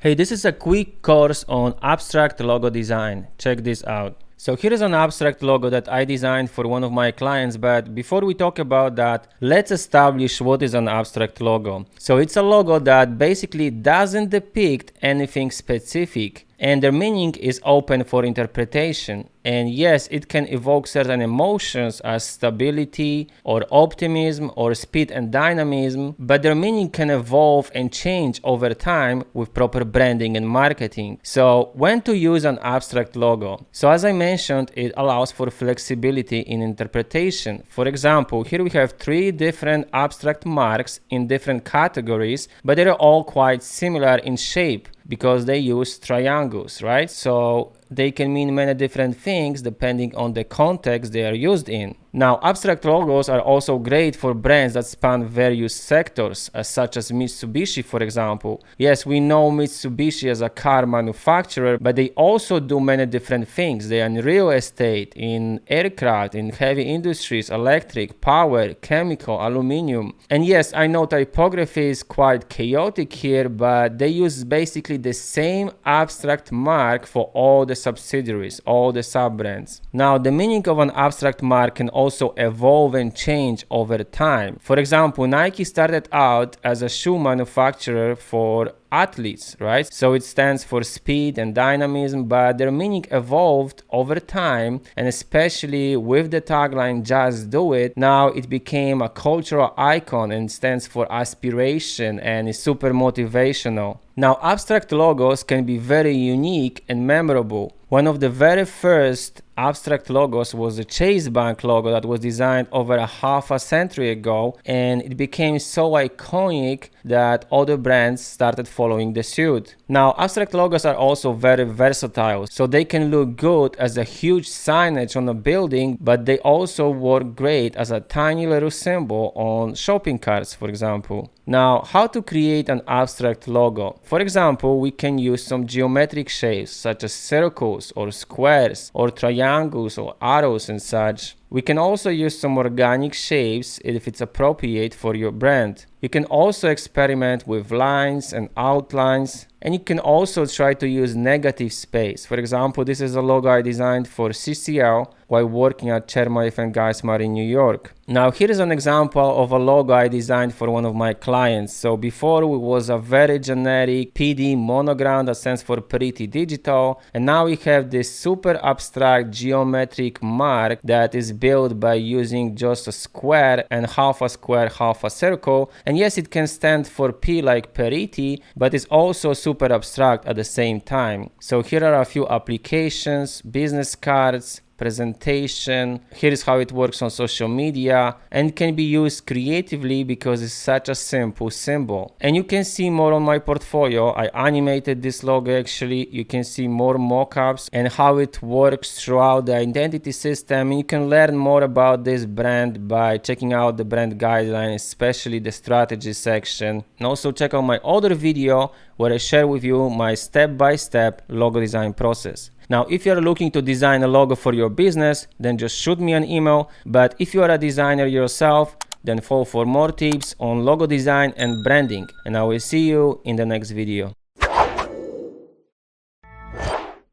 Hey, this is a quick course on abstract logo design. Check this out. So here is an abstract logo that I designed for one of my clients, but before we talk about that, let's establish what is an abstract logo. So it's a logo that basically doesn't depict anything specific, and their meaning is open for interpretation. And yes, it can evoke certain emotions as stability or optimism or speed and dynamism, but their meaning can evolve and change over time with proper branding and marketing. So when to use an abstract logo? So as I mentioned, it allows for flexibility in interpretation. For example, here we have 3 different abstract marks in different categories, but they're all quite similar in shape because they use triangles, right? So they can mean many different things depending on the context they are used in. Now, abstract logos are also great for brands that span various sectors, such as Mitsubishi, for example. Yes, we know Mitsubishi as a car manufacturer, but they also do many different things. They are in real estate, in aircraft, in heavy industries, electric, power, chemical, aluminum. And yes, I know typography is quite chaotic here, but they use basically the same abstract mark for all the subsidiaries, all the sub-brands. Now, the meaning of an abstract mark can also evolve and change over time. For example, Nike started out as a shoe manufacturer for athletes, right? So it stands for speed and dynamism, but their meaning evolved over time, and especially with the tagline "Just Do It," now it became a cultural icon and stands for aspiration and is super motivational. Now, abstract logos can be very unique and memorable. One of the very first abstract logos was the Chase Bank logo that was designed over a half a century ago, and it became so iconic that other brands started following the suit. Now, abstract logos are also very versatile, so they can look good as a huge signage on a building, but they also work great as a tiny little symbol on shopping carts, for example. Now, how to create an abstract logo? For example, we can use some geometric shapes such as circles or squares or triangles or arrows and such. We can also use some organic shapes if it's appropriate for your brand. You can also experiment with lines and outlines, and you can also try to use negative space. For example, this is a logo I designed for CCL while working at Chermayeff and Geismar in New York. Now, here is an example of a logo I designed for one of my clients. So before it was a very generic PD monogram that stands for pretty digital, and now we have this super abstract geometric mark that is built by using just a square and half a square, half a circle. And yes, it can stand for P like Periti, but it's also super abstract at the same time. So here are a few applications, business cards, presentation. Here is how it works on social media, and can be used creatively because it's such a simple symbol. And you can see more on my portfolio. I animated this logo actually. You can see more mock-ups and how it works throughout the identity system. And you can learn more about this brand by checking out the brand guidelines, especially the strategy section. And also check out my other video where I share with you my step-by-step logo design process. Now, if you're looking to design a logo for your business, then just shoot me an email. But if you are a designer yourself, then follow for more tips on logo design and branding. And I will see you in the next video.